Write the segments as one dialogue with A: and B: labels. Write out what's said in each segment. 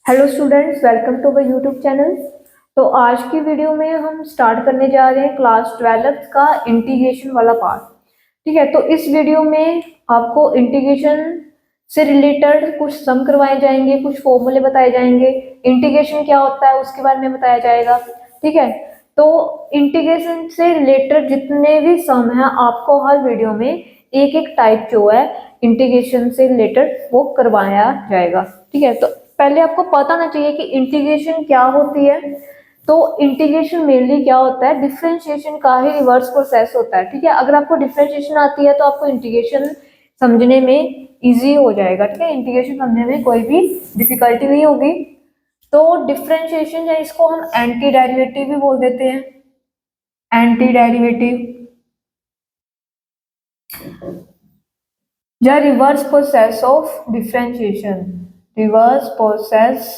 A: Hello students, welcome to our YouTube channel. तो आज की वीडियो में हम स्टार्ट करने जा रहे हैं क्लास 12th का इंटीग्रेशन वाला पार्ट। ठीक है, तो इस वीडियो में आपको इंटीग्रेशन से रिलेटेड कुछ सम करवाए जाएंगे, कुछ फॉर्मूले बताए जाएंगे, इंटीग्रेशन क्या होता है उसके बारे में बताया जाएगा। ठीक है, तो इंटीग्रेशन से रिलेटेड जितने भी सम हैं आपको हर वीडियो में एक एक टाइप जो है इंटीग्रेशन से रिलेटेड वो करवाया जाएगा। ठीक है, तो पहले आपको पता ना चाहिए कि इंटीग्रेशन क्या होती है। तो इंटीग्रेशन मेनली क्या होता है, डिफरेंशिएशन का ही रिवर्स प्रोसेस होता है। ठीक है, अगर आपको डिफरेंशिएशन आती है तो आपको इंटीग्रेशन समझने में इजी हो जाएगा। ठीक है, इंटीग्रेशन समझने में कोई भी डिफिकल्टी नहीं होगी। तो डिफरेंशिएशन है, इसको हम एंटी डेरिवेटिव भी बोल देते हैं, एंटी डेरिवेटिव या reverse process of differentiation, reverse process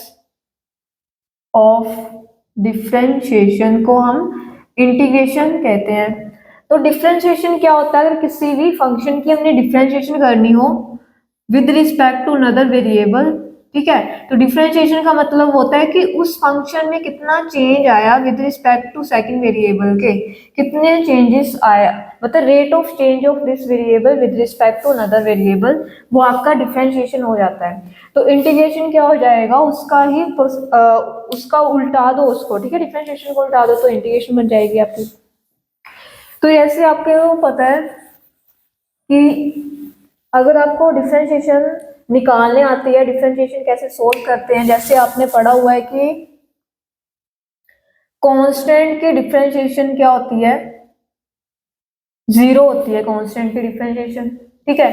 A: of differentiation को हम इंटीग्रेशन कहते हैं। तो डिफरेंशिएशन क्या होता है, अगर किसी भी फंक्शन की हमने डिफरेंशिएशन करनी हो with respect to another variable. ठीक है, तो डिफरेंशिएशन का मतलब होता है कि उस फंक्शन में कितना चेंज आया with respect to second variable के, कितने चेंजेस आया, मतलब rate of change of this variable with respect to another variable, वो आपका डिफरेंशिएशन हो जाता है। तो इंटीग्रेशन क्या हो जाएगा, उसका ही उसका उल्टा दो उसको। ठीक है, डिफरेंशिएशन को उल्टा दो तो इंटीग्रेशन बन जाएगी आपकी। तो ऐसे आपको पता है कि अगर आपको डिफरेंशिएशन निकालने आती है, डिफरेंशिएशन कैसे सोल्व करते हैं, जैसे आपने पढ़ा हुआ है कि कांस्टेंट की डिफरेंशिएशन क्या होती है, जीरो होती है कांस्टेंट की डिफरेंशिएशन। ठीक है,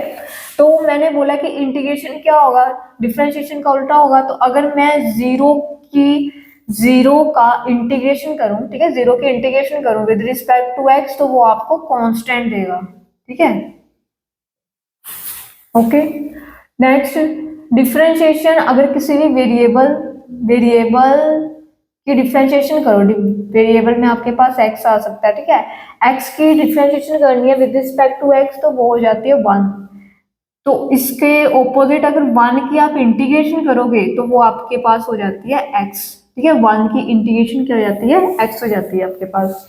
A: तो मैंने बोला कि इंटीग्रेशन क्या होगा, डिफरेंशिएशन का उल्टा होगा। तो अगर मैं जीरो का इंटीग्रेशन करूं, ठीक है, जीरो की इंटीग्रेशन करूं विद रिस्पेक्ट टू एक्स, तो वो आपको कांस्टेंट देगा। ठीक है, ओके। नेक्स्ट, डिफरेंशिएशन अगर किसी भी वेरिएबल वेरिएबल की डिफरेंशिएशन करो, वेरिएबल में आपके पास एक्स आ सकता है। ठीक है, एक्स की डिफरेंशिएशन करनी है विद रिस्पेक्ट टू एक्स, तो वो हो जाती है वन। तो इसके ऑपोजिट अगर वन की आप इंटीग्रेशन करोगे तो वो आपके पास हो जाती है एक्स। ठीक है, वन की इंटीग्रेशन क्या हो जाती है, एक्स हो जाती है आपके पास।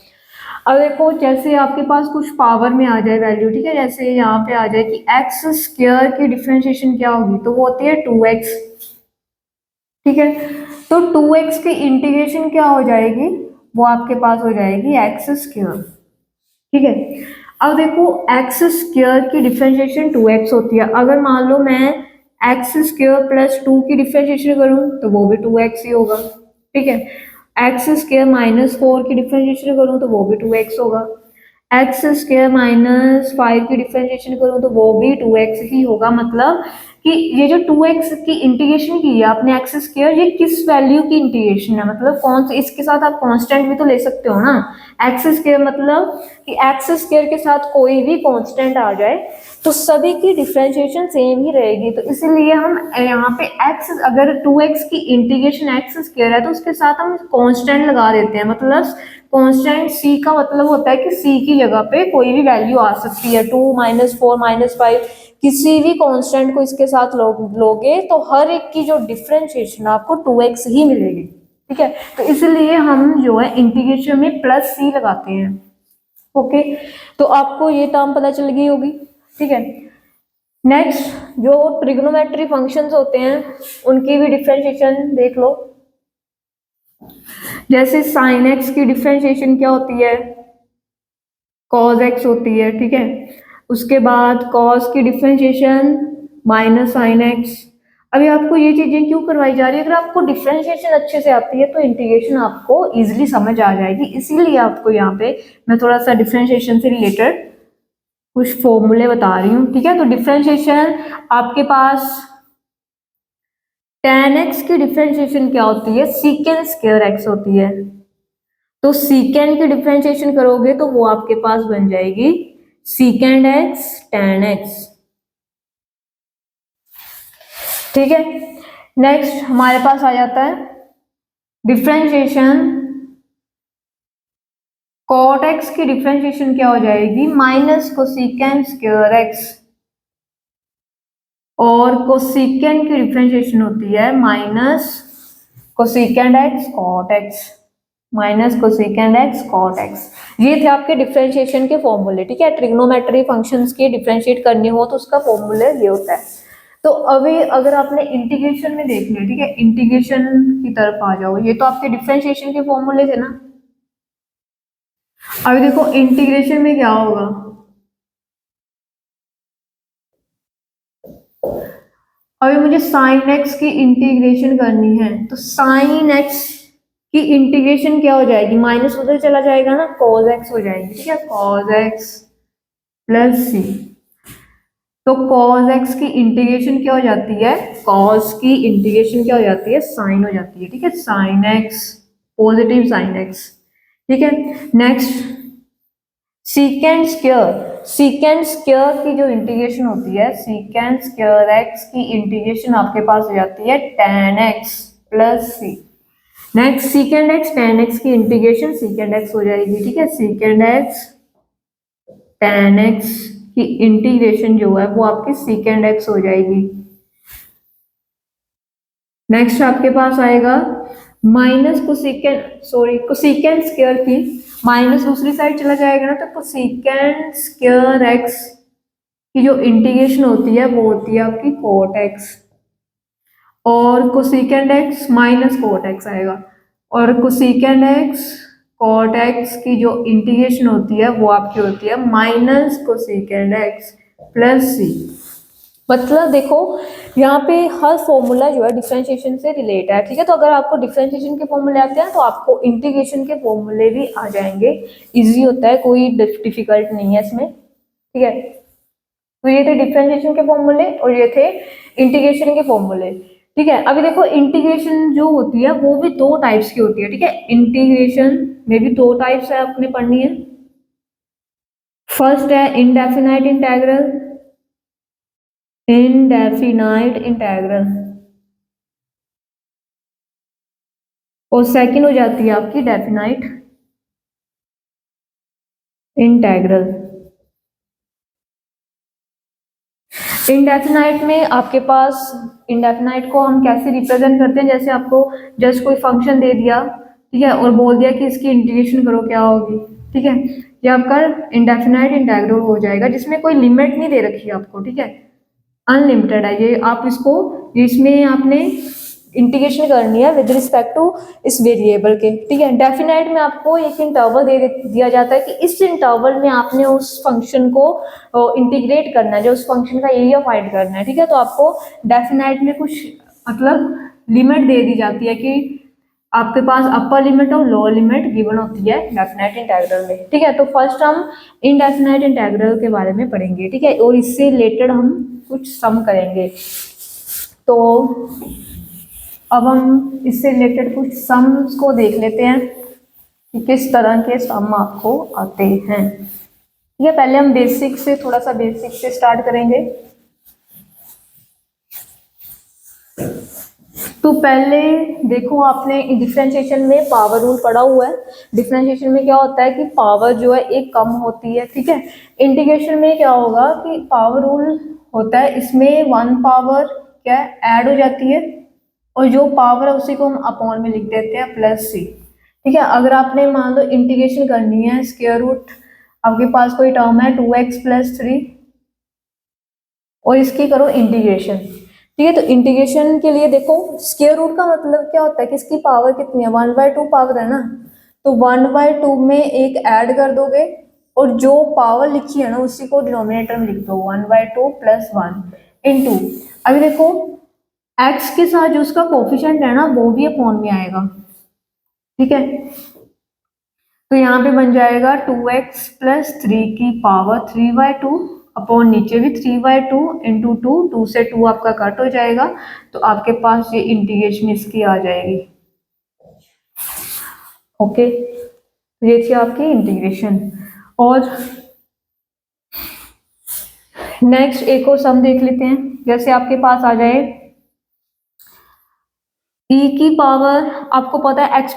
A: अब देखो, जैसे आपके पास कुछ पावर में आ जाए वैल्यू, ठीक है, जैसे यहाँ पे आ जाए कि एक्स स्क्वायर की डिफरेंशिएशन क्या होगी, तो वो होती है 2x। ठीक है, तो 2x की इंटीग्रेशन क्या हो जाएगी, वो आपके पास हो जाएगी एक्स स्क्वायर। ठीक है, अब देखो एक्स स्क्वायर की डिफरेंशिएशन 2x होती है। अगर मान लो मैं एक्स स्क्वायर प्लस 2 की डिफरेंशिएशन करूं तो वो भी 2x ही होगा। ठीक है, एक्स स्क्वायर माइनस 4 की डिफरेंशिएशन करूं तो वो भी 2x होगा। एक्स स्क्वायर माइनस 5 की डिफरेंशिएशन करूं तो वो भी 2x ही होगा। मतलब कि ये जो 2x की इंटीग्रेशन की है आपने एक्स स्क्वायर, ये किस वैल्यू की इंटीग्रेशन है, मतलब कौन से, इसके साथ आप कांस्टेंट भी तो ले सकते हो ना। एक्स स्क्वायर मतलब कि एक्स स्क्वायर के साथ कोई भी कांस्टेंट आ जाए तो सभी की डिफरेंशिएशन सेम ही रहेगी। तो इसीलिए हम यहाँ पे एक्स, अगर 2x की इंटीग्रेशन एक्स स्क्वायर है तो उसके साथ हम कांस्टेंट लगा देते हैं। मतलब कांस्टेंट c का मतलब होता है कि c की जगह पे कोई भी वैल्यू आ सकती है, 2 -4 -5, किसी भी कांस्टेंट को इसके साथ लोगे तो हर एक की जो डिफरेंशिएशन आपको 2x ही मिलेगी। ठीक है, तो इसलिए हम जो है इंटीग्रेशन में प्लस c लगाते हैं। ओके, तो आपको ये टर्म पता चल गई होगी। ठीक है, नेक्स्ट जो ट्रिग्नोमेट्री फंक्शंस होते हैं उनकी भी डिफरेंशिएशन देख लो। जैसे साइन एक्स की डिफरेंशिएशन क्या होती है, कॉस एक्स होती है। ठीक है, उसके बाद कॉस की डिफरेंशिएशन माइनस साइन एक्स। अभी आपको ये चीजें क्यों करवाई जा रही है, अगर आपको डिफरेंशिएशन अच्छे से आती है तो इंटीग्रेशन आपको इजीली समझ आ जाएगी। इसीलिए आपको यहाँ पे मैं थोड़ा सा डिफरेंशिएशन से रिलेटेड कुछ फॉर्मूले बता रही हूँ। ठीक है, तो डिफरेंशिएशन आपके पास tan x की डिफरेंशिएशन क्या होती है, सीकेंड स्क्वायर x होती है। तो सीकेंड की डिफरेंशिएशन करोगे तो वो आपके पास बन जाएगी सीकेंड x tan x। ठीक है, नेक्स्ट हमारे पास आ जाता है डिफरेंशिएशन cot x की डिफरेंशिएशन क्या हो जाएगी, माइनस कोसिकेंड स्क्वायर x, और कोसिकेंड की डिफरेंशिएशन होती है minus cosecant x cot x minus cosecant x cot x. ये थे आपके डिफरेंशिएशन के फॉर्मूले, ठीक है। ट्रिग्नोमेट्री फंक्शंस के डिफरेंशिएट करनी हो तो उसका फॉर्मूला ये होता है। तो अभी अगर आपने इंटीग्रेशन में देख लिया, ठीक है, इंटीग्रेशन की तरफ आ जाओ। ये तो आपके डिफरेंशिएशन के फॉर्मूले थे ना। अभी देखो इंटीग्रेशन में क्या होगा, अभी मुझे साइन एक्स की इंटीग्रेशन करनी है, तो साइन एक्स की इंटीग्रेशन क्या हो जाएगी, माइनस उधर चला जाएगा ना, कॉज एक्स हो जाएगी, ठीक है, कॉज एक्स प्लस सी। तो कॉज एक्स की इंटीग्रेशन क्या हो जाती है, कॉस की इंटीग्रेशन क्या हो जाती है, साइन हो जाती है, ठीक है, sine x, positive sine x, ठीक है। Next secant square, secant square की जो इंटीग्रेशन होती है, सीकेंड स्क्वायर एक्स की इंटीग्रेशन आपके पास हो जाती है tan x plus c. Next secant x tan x की इंटीग्रेशन सीकेंड एक्स हो जाएगी, ठीक है, सीकेंड एक्स tan x की इंटीग्रेशन जो है वो आपकी सीकेंड एक्स हो जाएगी। नेक्स्ट आपके पास आएगा minus cosecant, sorry cosecant square की, माइनस दूसरी साइड चला जाएगा ना, तो कोसेकेंड स्क्वायर एक्स की जो इंटीग्रेशन होती है वो होती है आपकी कोट एक्स, और cosecant x minus cot x आएगा, और कोसेकेंड एक्स कॉट एक्स की जो इंटीग्रेशन होती है वो आपकी होती है माइनस कोसेकेंड एक्स प्लस सी। मतलब देखो यहाँ पे हर फॉर्मूला जो है डिफरेंशिएशन से रिलेट है, ठीक है। तो अगर आपको डिफरेंशिएशन के फॉर्मूले आते हैं तो आपको इंटीग्रेशन के फॉर्मूले भी आ जाएंगे, इजी होता है, कोई डिफिकल्ट नहीं है इसमें, ठीक है। तो ये थे डिफरेंशिएशन के फॉर्मूले और ये थे इंटीग्रेशन के फॉर्मूले, ठीक है। अभी देखो इंटीग्रेशन जो होती है वो भी दो टाइप्स की होती है, ठीक है, इंटीग्रेशन में भी दो टाइप्स है, आपने पढ़नी है। फर्स्ट है इनडेफिनाइट इंटेग्रल, इनडेफिनाइट इंटेग्रल, और सेकंड हो जाती है आपकी डेफिनाइट इंटेग्रल। इंडेफिनाइट में आपके पास, इंडेफिनाइट को हम कैसे रिप्रेजेंट करते हैं, जैसे आपको जस्ट कोई फंक्शन दे दिया, ठीक है, और बोल दिया कि इसकी इंटीग्रेशन करो क्या होगी, ठीक है, ये आपका इंडेफिनाइट इंटेग्रल हो जाएगा, जिसमें कोई लिमिट नहीं दे रखी है आपको, ठीक है, अनलिमिटेड है ये। आप इसको, इसमें आपने इंटीग्रेशन करनी है विद रिस्पेक्ट टू इस वेरिएबल के, ठीक है। डेफिनाइट में आपको एक इंटरवल दिया जाता है कि इस इंटरवल में आपने उस फंक्शन को इंटीग्रेट करना है, जो उस फंक्शन का एरिया फाइंड करना है, ठीक है। तो आपको डेफिनाइट में कुछ मतलब लिमिट दे दी जाती है कि आपके पास अपर लिमिट और लोअर लिमिट गिवन होती है डेफिनाइट इंटेग्रल में, ठीक है। तो फर्स्ट हम इनडेफिनाइट इंटेग्रल के बारे में पढ़ेंगे, ठीक है, और इससे रिलेटेड हम कुछ सम करेंगे। तो अब हम इससे रिलेटेड कुछ सम्स को देख लेते हैं कि किस तरह के सम आपको आते हैं, ठीक है। पहले हम बेसिक से, थोड़ा सा बेसिक से स्टार्ट करेंगे। तो पहले देखो, आपने डिफरेंशिएशन में पावर रूल पढ़ा हुआ है। डिफरेंशिएशन में क्या होता है कि पावर जो है एक कम होती है, ठीक है। इंटीग्रेशन में क्या होगा कि पावर रूल होता है, इसमें वन पावर क्या ऐड हो जाती है, और जो पावर है उसी को हम अपॉन में लिख देते हैं प्लस सी, ठीक है। अगर आपने मान लो इंटीग्रेशन करनी है, स्क्वायर रूट आपके पास कोई टर्म है 2x प्लस 3, और इसकी करो इंटीग्रेशन, ठीक है। तो इंटीग्रेशन के लिए देखो स्क्वायर रूट का मतलब क्या होता है कि इसकी पावर कितनी है, 1/2 पावर है ना, तो 1/2 में एक ऐड कर दोगे, और जो पावर लिखी है ना उसी को डिनोमिनेटर में लिख दो, 1/2 प्लस 1 इंटू, अभी देखो x के साथ जो उसका कोफिशिएंट है ना वो भी अपॉन में आएगा, ठीक है। तो यहाँ पे बन जाएगा 2x प्लस 3 की पावर 3/2 अपॉन नीचे भी 3/2 इंटू 2 से 2 आपका कट हो जाएगा, तो आपके पास ये इंटीग्रेशन इसकी आ जाएगी, ओके। ये थी आपकी इंटीग्रेशन। और नेक्स्ट एक और सम देख लेते हैं। जैसे आपके पास आ जाए e की पावर, आपको पता है x,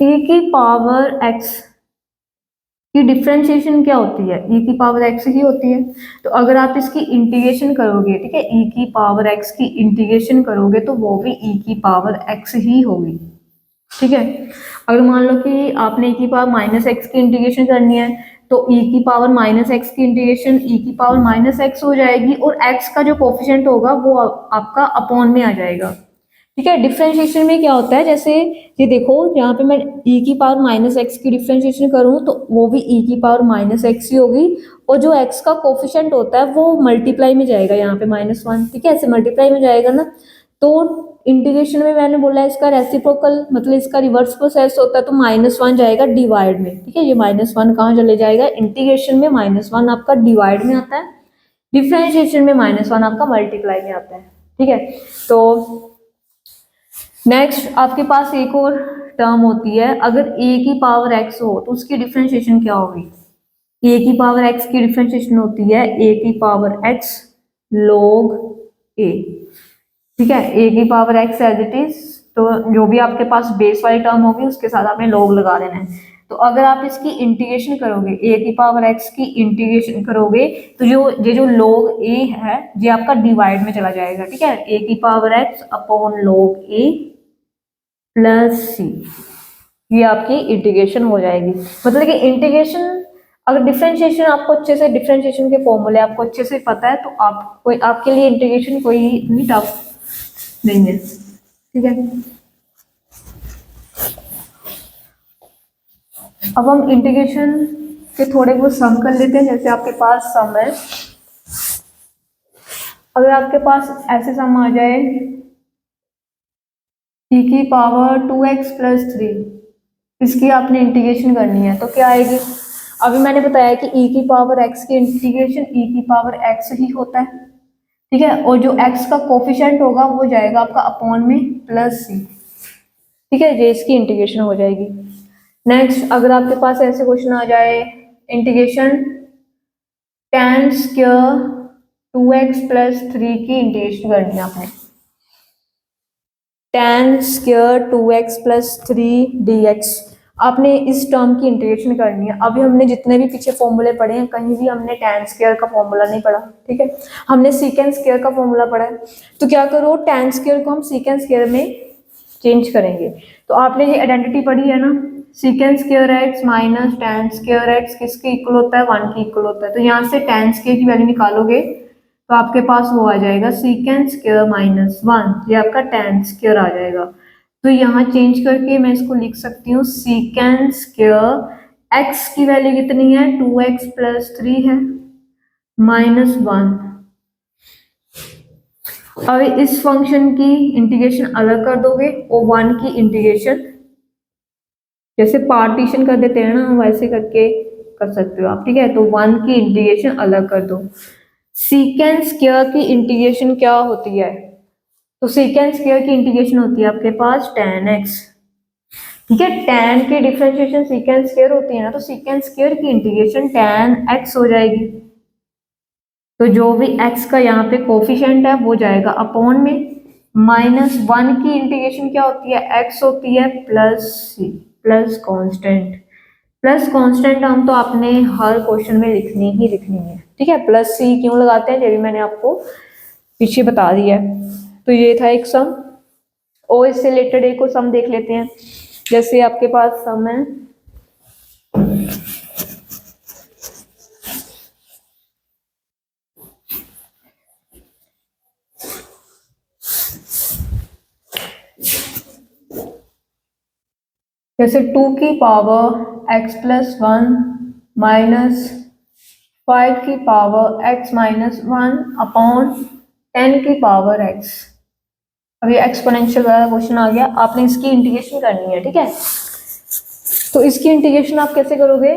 A: e की पावर x कि डिफरेंशिएशन क्या होती है, e की पावर x ही होती है। तो अगर आप इसकी इंटीग्रेशन करोगे, ठीक है, e की पावर x की इंटीग्रेशन करोगे तो वो भी e की पावर x ही होगी, ठीक है। अगर मान लो कि आपने e की पावर माइनस एक्स की इंटीग्रेशन करनी है तो e की पावर माइनस एक्स की इंटीग्रेशन e की पावर माइनस एक्स हो जाएगी और x का जो कोफिशिएंट होगा वो आपका अपॉन में आ जाएगा, ठीक है। डिफरेंशिएशन में क्या होता है, जैसे ये देखो यहाँ पे मैं e की पावर माइनस एक्स की डिफरेंशिएशन करूँ तो वो भी e की पावर माइनस एक्स ही होगी और जो x का कोफिशिएंट होता है वो मल्टीप्लाई में जाएगा, यहाँ पे -1, ठीक है, ऐसे मल्टीप्लाई में जाएगा ना। तो इंटीग्रेशन में मैंने बोला इसका रेसिप्रोकल मतलब इसका रिवर्स प्रोसेस होता है तो -1 जाएगा डिवाइड में, ठीक है। ये -1 कहाँ चले जाएगा, इंटीग्रेशन में -1 आपका डिवाइड में आता है, डिफरेंशिएशन में -1 आपका मल्टीप्लाई में आता है, ठीक है। तो नेक्स्ट आपके पास एक और टर्म होती है, अगर a की पावर x हो तो उसकी डिफरेंशिएशन क्या होगी, a की पावर x की डिफरेंशिएशन होती है a की पावर x log a, ठीक है, a की power x as it is, तो जो भी आपके पास बेस वाली टर्म होगी उसके साथ आपने log लगा देना है। तो अगर आप इसकी इंटीग्रेशन करोगे, a की पावर x की इंटीग्रेशन करोगे तो जो log a है ये आपका डिवाइड में चला जाएगा, ठीक है, a की power x upon log a plus c, ये आपकी इंटीग्रेशन हो जाएगी। मतलब कि इंटीग्रेशन अगर डिफरेंशिएशन आपको अच्छे से, डिफरेंशिएशन के फॉर्मूले आपको अच्छे से पता है तो आपके लिए इंटीग्रेशन कोई भी टफ नहीं है, ठीक है। अब हम इंटीग्रेशन के थोड़े बहुत सम कर लेते हैं। जैसे आपके पास सम है, अगर आपके पास ऐसे सम आ जाए e की पावर 2x प्लस 3, इसकी आपने इंटीग्रेशन करनी है तो क्या आएगी। अभी मैंने बताया कि e की पावर x की इंटीग्रेशन e की पावर x ही होता है, ठीक है, और जो x का कोफिशिएंट होगा वो जाएगा आपका अपॉन में प्लस सी, ठीक है, ये इसकी इंटीग्रेशन हो जाएगी। नेक्स्ट अगर आपके पास ऐसे क्वेश्चन आ जाए, integration tan square 2x plus 3 की इंटीग्रेशन करनी है आपने, tan square 2x plus 3 dx, आपने इस टर्म की इंटीग्रेशन करनी है। अभी हमने जितने भी पीछे फॉर्मूले पढ़े हैं कहीं भी हमने tan स्क्वायर का फॉर्मूला नहीं पढ़ा, ठीक है, हमने सीकेंड स्क्वायर का फॉर्मूला पढ़ा है। तो क्या करो, tan स्क्वायर को हम सीकेंड स्क्वायर में चेंज करेंगे। तो आपने ये आइडेंटिटी पढ़ी है ना, सीकेंड square x minus tan square x किसके इक्वल होता है, 1 के इक्वल होता है। तो यहाँ से tan स्क्वायर की वैल्यू निकालोगे तो आपके पास वो आ जाएगा सीकेंड स्क्वायर माइनस 1, ये आपका tan स्क्वायर आ जाएगा। तो यहाँ चेंज करके मैं इसको लिख सकती हूँ सीकेंड स्क्वायर x की वैल्यू कितनी है, 2x प्लस 3 है माइनस 1। अब इस फंक्शन की इंटीग्रेशन अलग कर दोगे और 1 की इंटीग्रेशन जैसे पार्टीशन कर देते हैं ना वैसे करके कर सकते हो आप, ठीक है। तो 1 की इंटीग्रेशन अलग कर दो। सीकेंड स्क्वायर की इंटीग्रेशन क्या होती है, तो सीकेंड स्क्वायर की इंटीग्रेशन होती है आपके पास tan x, ठीक है, tan की डिफरेंशिएशन सीकेंड स्क्वायर होती है ना, तो सीकेंड स्क्वायर की इंटीग्रेशन tan x हो जाएगी। तो जो भी x का यहाँ पे कोफिशिएंट है वो जाएगा अपॉन में, -1 की इंटीग्रेशन क्या होती है, x होती है plus C plus constant. Plus constant term तो आपने हर क्वेश्चन में लिखनी ही लिखनी है, ठीक है। प्लस सी क्यों लगाते हैं ये भी मैंने आपको पीछे बता दिया है। तो ये था एक सम, और इससे रिलेटेड एक और सम देख लेते हैं। जैसे आपके पास सम है जैसे 2 की पावर x प्लस 1 माइनस 5 की पावर x माइनस 1 अपॉन 10 की पावर x। अभी एक्सपोनेंशियल वाला क्वेश्चन आ गया, आपने इसकी इंटीग्रेशन करनी है, ठीक है। तो इसकी इंटीग्रेशन आप कैसे करोगे,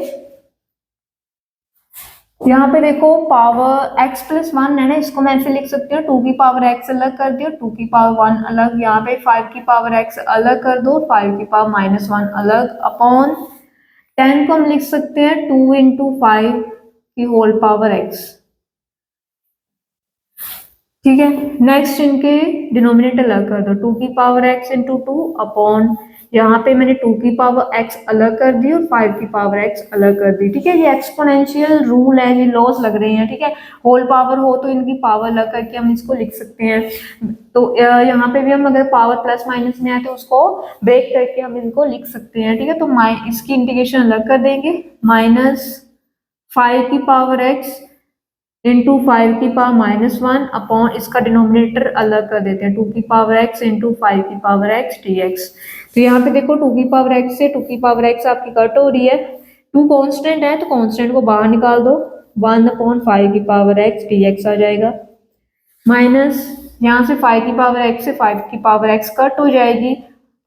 A: यहाँ पे देखो पावर x प्लस 1 है ना, इसको मैं ऐसे लिख सकती हूँ 2 की पावर x अलग कर दियो, 2 की पावर 1 अलग, यहाँ पे 5 की पावर x अलग कर दो, 5 की पावर माइनस 1 अलग, अपॉन 10 को हम लिख सकते हैं 2 इंटू 5 की होल पावर x, ठीक है। नेक्स्ट इनके डिनोमिनेटर अलग कर दो, 2 की पावर x इंटू 2 अपॉन यहाँ पे मैंने 2 की पावर x अलग कर दी और 5 की पावर x अलग कर दी, ठीक है। ये एक्सपोनेंशियल रूल है, ये लॉज लग रहे हैं, ठीक है। होल पावर हो तो इनकी पावर अलग करके हम इसको लिख सकते हैं। तो यहाँ पे भी हम अगर पावर प्लस माइनस में आए तो उसको ब्रेक करके हम इनको लिख सकते हैं, ठीक है। तो इसकी इंटीग्रेशन अलग कर देंगे, -5 की पावर x इंटू 5 की पावर -1 अपॉन इसका डिनोमिनेटर अलग कर देते हैं, 2 की पावर x इंटू 5 की पावर x dx। तो यहाँ पे देखो 2 की पावर x से 2 की पावर x आपकी कट हो रही है, 2 कांस्टेंट है तो कांस्टेंट को बाहर निकाल दो, 1/5 की पावर x dx आ जाएगा, माइनस यहाँ से 5 की पावर x से 5 की पावर x कट हो जाएगी,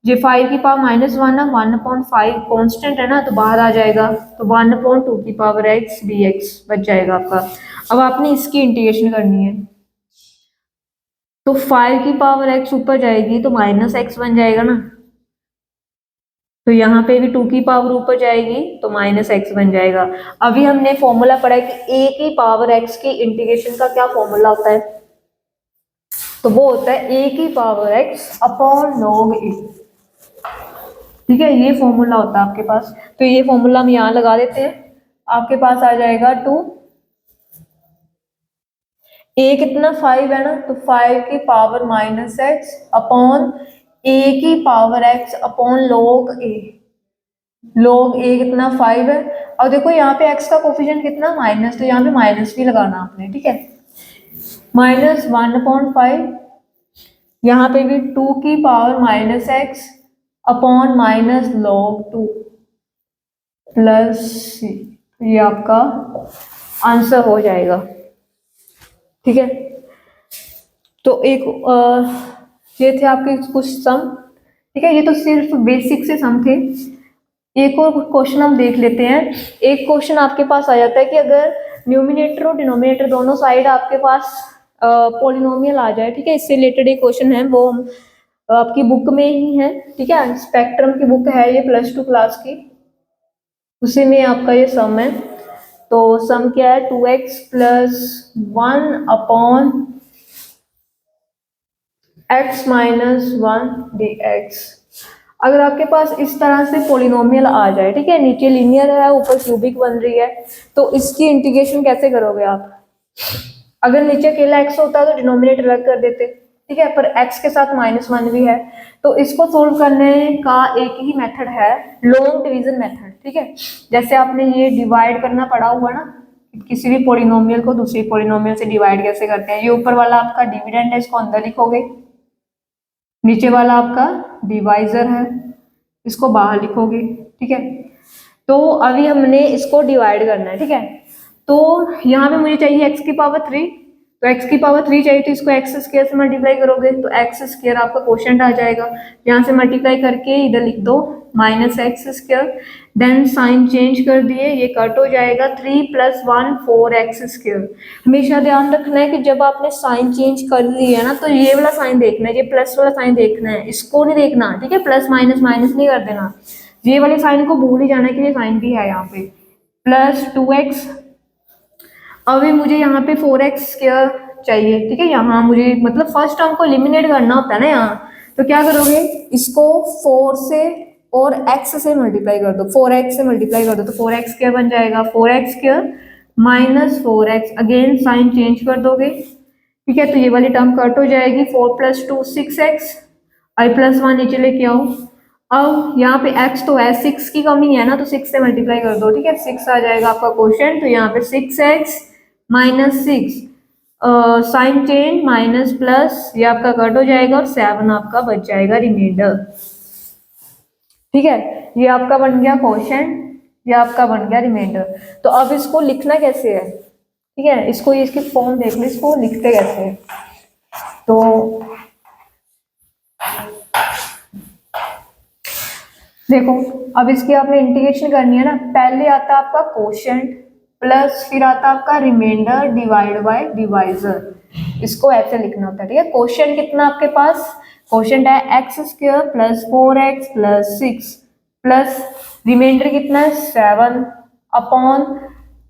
A: ये 5 की पावर -1 ना, 1/5 कांस्टेंट है ना तो बाहर आ जाएगा, तो 1/2 की पावर x dx बच जाएगा आपका। अब आपने इसकी इंटीग्रेशन करनी है, तो 5 की पावर x ऊपर जाएगी तो -x बन जाएगा ना, तो यहाँ पे भी 2 की पावर ऊपर जाएगी तो -x बन जाएगा। अभी हमने फॉर्मूला पढ़ा है कि a की पावर x की इंटीग्रेशन का क्या फॉर्मूला होता है, तो वो होता है a की power x upon log a, ठीक है। ये फॉर्मूला होता है आपके पास, तो ये फॉर्मूला हम यहाँ लगा देते हैं, आपके पास आ जाएगा 2, a कितना 5 है ना, तो 5 की पावर -x अपॉन a की power x upon log a, log a कितना 5 है। और देखो यहाँ पे x का कोफिशिएंट कितना माइनस, तो यहाँ पे माइनस भी लगाना आपने, ठीक है, -1/5, यहाँ पे भी 2 की power -x upon -log 2 plus, ये आपका आंसर हो जाएगा, ठीक है। तो एक ये थे आपके कुछ सम, ठीक है, ये तो सिर्फ बेसिक से सम थे। एक और क्वेश्चन हम देख लेते हैं। एक क्वेश्चन आपके पास आ जाता है कि अगर न्यूमिनेटर और डिनोमिनेटर दोनों साइड आपके पास पॉलिनोमियल आ जाए, ठीक है, इससे रिलेटेड एक क्वेश्चन है, वो आपकी बुक में ही है, ठीक है, स्पेक्ट्रम की बुक है ये +2 क्लास की, उसी में आपका ये सम है। तो सम क्या है, 2x + 1 अपॉन x - 1 dx। अगर आपके पास इस तरह से पॉलिनोमियल आ जाए, ठीक है, नीचे लीनियर है ऊपर क्यूबिक बन रही है, तो इसकी इंटीग्रेशन कैसे करोगे आप। अगर नीचे अकेला x होता तो डिनोमिनेटर अलग कर देते, ठीक है, पर x के साथ -1 भी है, तो इसको सोल्व करने का एक ही मेथड है, लॉन्ग डिवीजन मेथड, ठीक है। जैसे आपने ये डिवाइड करना पड़ा हुआ ना, किसी भी पॉलिनोमियल को दूसरी पॉलिनोमियल से डिवाइड कैसे करते हैं। ये ऊपर वाला आपका डिविडेंड है, इसको अंदर लिखोगे, नीचे वाला आपका डिवाइजर है, इसको बाहर लिखोगे, ठीक है। तो अभी हमने इसको डिवाइड करना है, ठीक है। तो यहाँ पे मुझे चाहिए x की पावर 3, तो x की पावर 3 चाहिए तो इसको x स्क्वायर से मल्टीप्लाई करोगे तो x स्क्वायर आपका क्वोशंट आ जाएगा, यहाँ से मल्टीप्लाई करके इधर लिख दो -x², देन साइन चेंज कर दिए, ये कट हो जाएगा, 3 + 1 4x²। हमेशा ध्यान रखना है कि जब आपने साइन चेंज कर लिया है ना, तो ये वाला साइन देखना है, ये प्लस वाला साइन देखना है, इसको नहीं देखना, ठीक है, प्लस माइनस माइनस नहीं कर देना, ये वाले साइन को भूल ही जाना है कि ये साइन भी है यहाँ पे, +2x। अभी मुझे यहाँ पे 4x² चाहिए, ठीक है, यहाँ मुझे मतलब फर्स्ट टर्म को एलिमिनेट करना होता है ना यहाँ, तो क्या करोगे, इसको 4 से और x से मल्टीप्लाई कर दो, 4x से मल्टीप्लाई कर दो तो 4x² बन जाएगा, 4x² - 4x, again sine change कर दोगे, ठीक है, तो ये वाली टर्म कट हो जाएगी, 4 + 2 6x, और +1 नीचे लेके आओ। अब यहाँ पे x तो है, 6 की कमी है ना, तो 6 से मल्टीप्लाई कर दो, ठीक है, 6 आ जाएगा आपका क्वोशंट, तो यहाँ पे 6x - 6, sign change minus plus, ये आपका कट हो जाएगा और 7 आपका बच जाएगा रिमाइंडर, ठीक है। ये आपका बन गया क्वोशंट, ये आपका बन गया रिमाइंडर। तो अब इसको लिखना कैसे है, ठीक है, इसको इसकी फॉर्म देख लो, इसको लिखते कैसे है। तो देखो, अब इसकी आपने इंटीग्रेशन करनी है ना, पहले आता आपका क्वोशंट प्लस फिर आता आपका रिमाइंडर डिवाइड बाय डिवाइजर, इसको ऐसे लिखना होता है, ठीक है। क्वोशंट कितना आपके पास, क्वोशंट है x² + 4x + 6 प्लस रिमाइंडर कितना है 7 अपॉन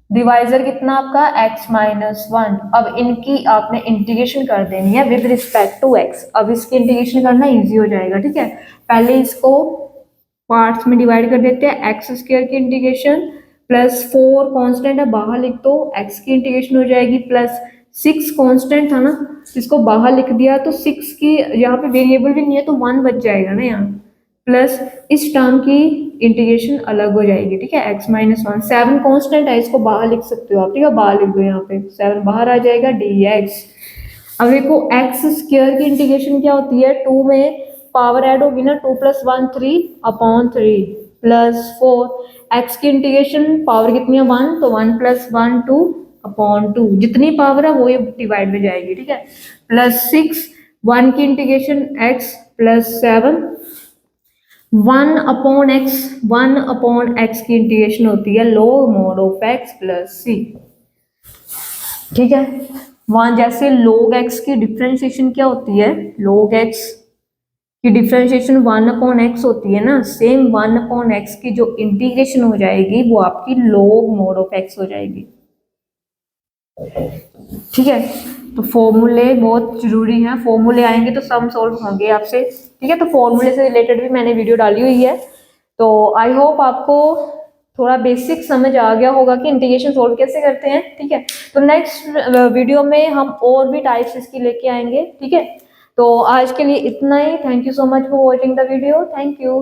A: डिवाइजर कितना आपका x - 1। अब इनकी आपने इंटीग्रेशन कर देनी है विद रिस्पेक्ट टू x। अब इसकी इंटीग्रेशन करना इजी हो जाएगा, ठीक है। पहले इसको पार्ट्स में डिवाइड कर देते हैं। एक्स स्क्वायर की इंटीग्रेशन प्लस 4 कांस्टेंट है बाहर लिख दो, एक्स की इंटीग्रेशन हो जाएगी प्लस 6 कांस्टेंट था ना, इसको बाहर लिख दिया तो 6 की यहाँ पे वेरिएबल भी नहीं है तो 1 बच जाएगा ना यहाँ, प्लस इस टर्म की इंटीग्रेशन अलग हो जाएगी, ठीक है, x माइनस 1। 7 कॉन्स्टेंट है, इसको बाहर लिख सकते हो आप, ठीक है, बाहर लिख दो, यहाँ पे 7 बाहर आ जाएगा dx। अब देखो एक्स स्क्वायर की इंटीग्रेशन क्या होती है, 2 में पावर ऐड होगी ना, 2 प्लस 1 3 अपॉन 3 प्लस 4, एक्स की इंटीग्रेशन पावर कितनी है 1, तो 1 प्लस 1 2 अपॉन 2, जितनी पावर है वो ये डिवाइड में जाएगी, ठीक है, प्लस 6, 1 की integration x plus 7, 1 upon x, 1 upon x की इंटीग्रेशन होती है log mod of x plus c, ठीक है। वहां जैसे log x की डिफरेंशिएशन क्या होती है, log x की डिफरेंशिएशन 1 अपॉन एक्स होती है ना, सेम 1 अपॉन एक्स की जो इंटीग्रेशन हो जाएगी वो आपकी log mod ऑफ x हो जाएगी, ठीक है। तो फॉर्मूले बहुत जरूरी हैं, फॉर्मूले आएंगे तो सम सॉल्व होंगे आपसे, ठीक है। तो फॉर्मूले से रिलेटेड भी मैंने वीडियो डाली हुई है, तो आई होप आपको थोड़ा बेसिक समझ आ गया होगा कि इंटीग्रेशन सॉल्व कैसे करते हैं, ठीक है। तो नेक्स्ट वीडियो में हम और भी टाइप्स इसकी लेके आएंगे, ठीक है। तो आज के लिए इतना ही, thank you so much for watching the video, thank you.